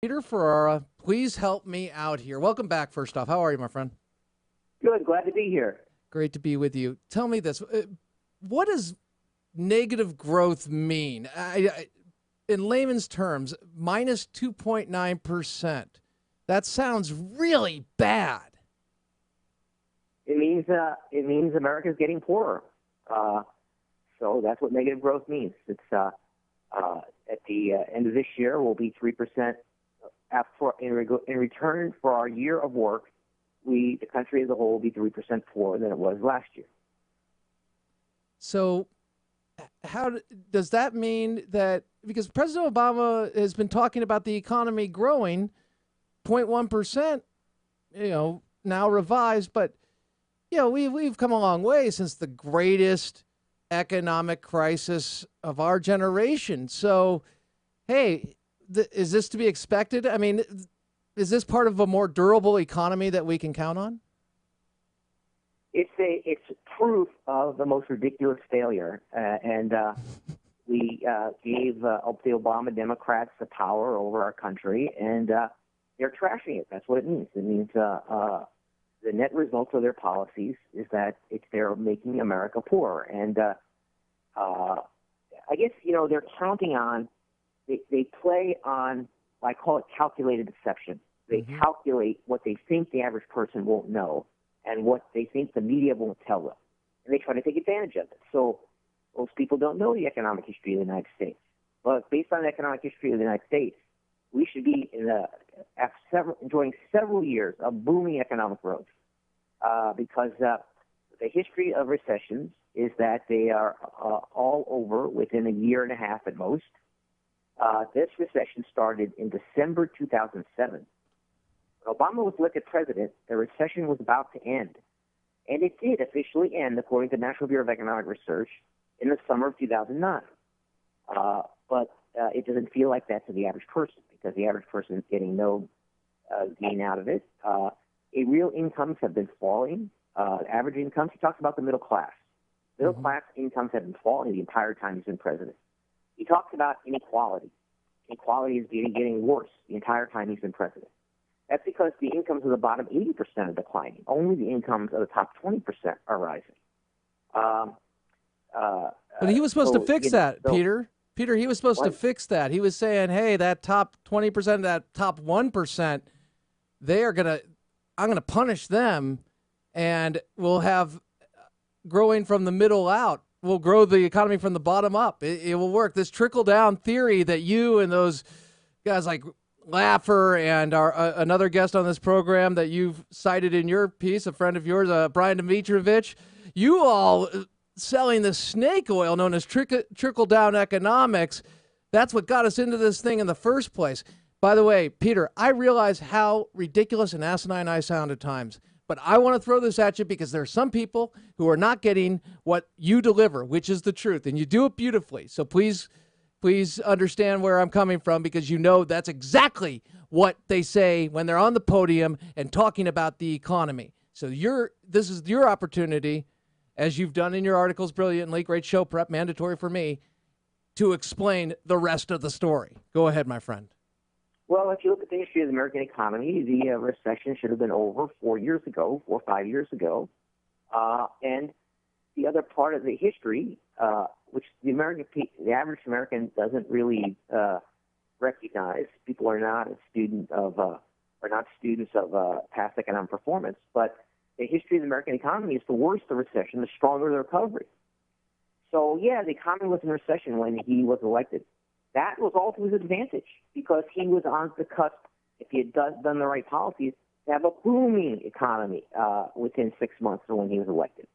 Peter Ferrara, please help me out here. Welcome back, first off. How are you, my friend? Good, glad to be here. Great to be with you. Tell me this. What does negative growth mean? In layman's terms, minus 2.9%. That sounds really bad. It means America's getting poorer. Uh, so that's what negative growth means. It's at the end of this year, we'll be 3% in return for our year of work. The country as a whole, will be 3% poorer than it was last year. So, does that mean that because President Obama has been talking about the economy growing 0.1%, now revised, but we've come a long way since the greatest economic crisis of our generation. So, hey, is this to be expected? I mean, is this part of a more durable economy that we can count on? It's proof of the most ridiculous failure, and we gave the Obama Democrats the power over our country, and they're trashing it. That's what it means. It means the net result of their policies is that they're making America poorer, and I guess they're counting on. They play on, I call it calculated deception. They calculate what they think the average person won't know and what they think the media won't tell them. And they try to take advantage of it. So most people don't know the economic history of the United States. But based on the economic history of the United States, we should be enjoying several years of booming economic growth because the history of recessions is that they are all over within a year and a half at most. This recession started in December 2007. When Obama was elected president, the recession was about to end. And it did officially end, according to the National Bureau of Economic Research, in the summer of 2009. But it doesn't feel like that to the average person because the average person is getting no gain out of it. Real incomes have been falling. Average incomes, he talks about the middle class. Middle class incomes have been falling the entire time he's been president. He talks about inequality. Inequality is getting worse the entire time he's been president. That's because the incomes of the bottom 80% are declining. Only the incomes of the top 20% are rising. But he was supposed to fix that, Peter. Peter, he was supposed to fix that. He was saying, hey, that top 20%, that top 1%, I'm going to punish them, and we'll have growing from the middle out. We'll grow the economy from the bottom up. It will work. This trickle-down theory that you and those guys like Laffer and another guest on this program that you've cited in your piece, a friend of yours, Brian Dimitrovich, you all selling the snake oil known as trickle-down economics. That's what got us into this thing in the first place. By the way, Peter, I realize how ridiculous and asinine I sound at times, but I want to throw this at you because there are some people who are not getting what you deliver, which is the truth, and you do it beautifully. So please understand where I'm coming from because that's exactly what they say when they're on the podium and talking about the economy. So this is your opportunity, as you've done in your articles brilliantly, great show prep, mandatory for me, to explain the rest of the story. Go ahead, my friend. Well, if you look at the history of the American economy, the recession should have been over 4 or 5 years ago. And the other part of the history, which the average American doesn't really recognize, people are not students of past economic performance, but the history of the American economy is the worse the recession, the stronger the recovery. So, yeah, the economy was in recession when he was elected. That was all to his advantage because he was on the cusp, if he had done the right policies, to have a booming economy within 6 months of when he was elected.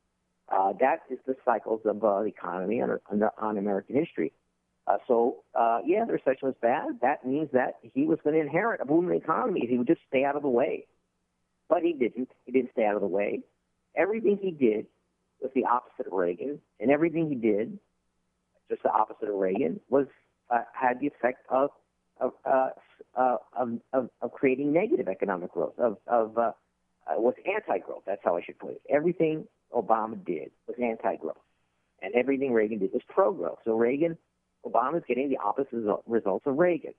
That is the cycles of the economy on American history. The recession was bad. That means that he was going to inherit a booming economy if he would just stay out of the way. But he didn't. He didn't stay out of the way. Everything he did was the opposite of Reagan, and everything he did, just the opposite of Reagan, had the effect of creating negative economic growth, was anti-growth. That's how I should put it. Everything Obama did was anti-growth, and everything Reagan did was pro-growth. So Obama is getting the opposite results of Reagan.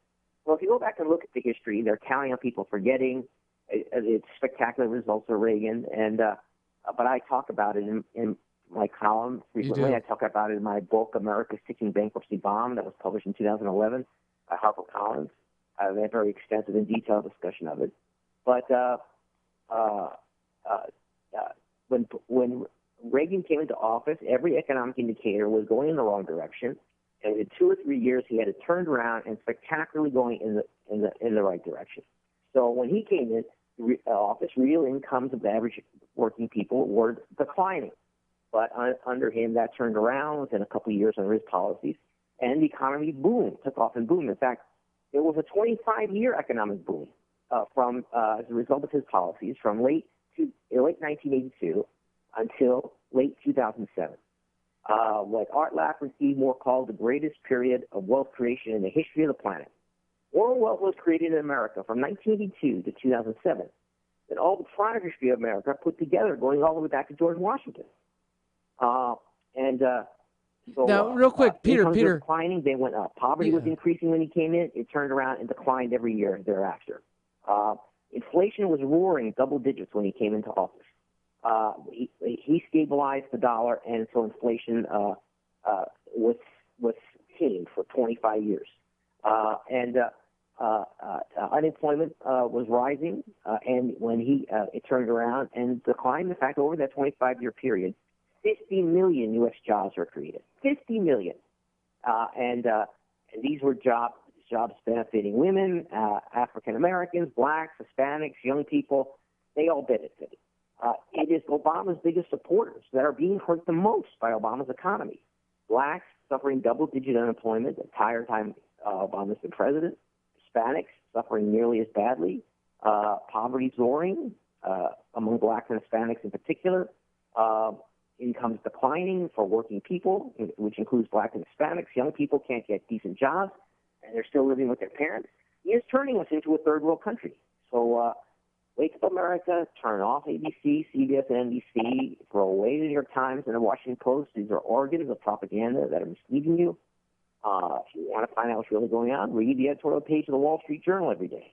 Well, if you go back and look at the history, they're counting on people forgetting. It's spectacular results of Reagan, and but I talk about it in my column frequently. I talk about it in my book, America's Ticking Bankruptcy Bomb, that was published in 2011 by HarperCollins. I have a very extensive and detailed discussion of it. But when Reagan came into office, every economic indicator was going in the wrong direction. And in 2 or 3 years, he had it turned around and spectacularly going in the right direction. So when he came in office, real incomes of the average working people were declining. But under him, that turned around within a couple of years under his policies, and the economy boomed, took off and boomed. In fact, there was a 25-year economic boom from as a result of his policies from late 1982 until late 2007. What Art Laff and Steve Moore called the greatest period of wealth creation in the history of the planet. More wealth was created in America from 1982 to 2007 than all the prior history of America put together, going all the way back to George Washington. So now, real quick, Peter. Were declining, they went up. Poverty was increasing when he came in. It turned around and declined every year thereafter. Inflation was roaring double digits when he came into office. He stabilized the dollar, and so inflation was tamed for 25 years. Unemployment was rising, and when it turned around and declined, in fact, over that 25-year period, 50 million U.S. jobs were created. 50 million. And these were jobs benefiting women, African Americans, blacks, Hispanics, young people. They all benefited. It is Obama's biggest supporters that are being hurt the most by Obama's economy. Blacks suffering double-digit unemployment the entire time Obama's been president. Hispanics suffering nearly as badly. Poverty soaring among blacks and Hispanics in particular. Incomes declining for working people, which includes blacks and Hispanics. Young people can't get decent jobs, and they're still living with their parents. He is turning us into a third world country. So wake up, America, turn off ABC, CBS, and NBC, throw away the New York Times and the Washington Post. These are organs of propaganda that are misleading you. If you want to find out what's really going on, read the editorial page of the Wall Street Journal every day.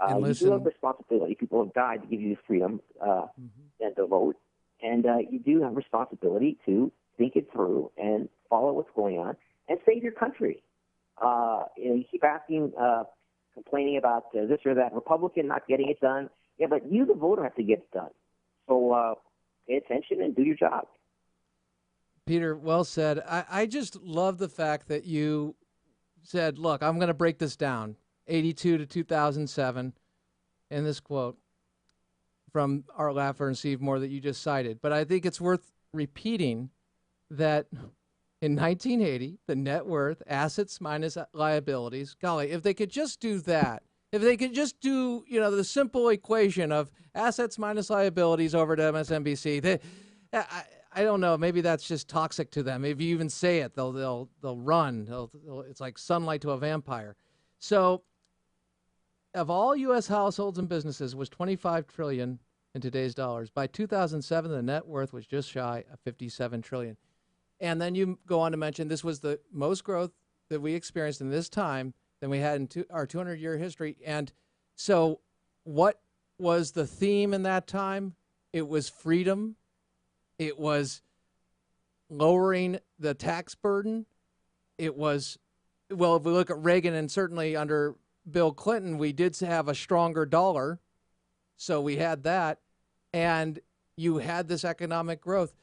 You do have responsibility. People have died to give you the freedom and to vote. And you do have responsibility to think it through and follow what's going on and save your country. You keep asking, complaining about this or that Republican not getting it done. Yeah, but you, the voter, have to get it done. So pay attention and do your job. Peter, well said. I just love the fact that you said, look, I'm going to break this down, 82 to 2007, in this quote from Art Laffer and Steve Moore that you just cited. But I think it's worth repeating that in 1980, the net worth, assets minus liabilities, golly, if they could just do that, if they could just do, the simple equation of assets minus liabilities over to MSNBC, I don't know, maybe that's just toxic to them. If you even say it, they'll run. It's like sunlight to a vampire. So of all U.S. households and businesses was $25 trillion in today's dollars. By 2007, the net worth was just shy of $57 trillion. And then you go on to mention this was the most growth that we experienced in this time than we had in our 200-year history. And so what was the theme in that time? It was freedom. It was lowering the tax burden. It was, well, if we look at Reagan and certainly under Bill Clinton, we did have a stronger dollar. So we had that. And you had this economic growth.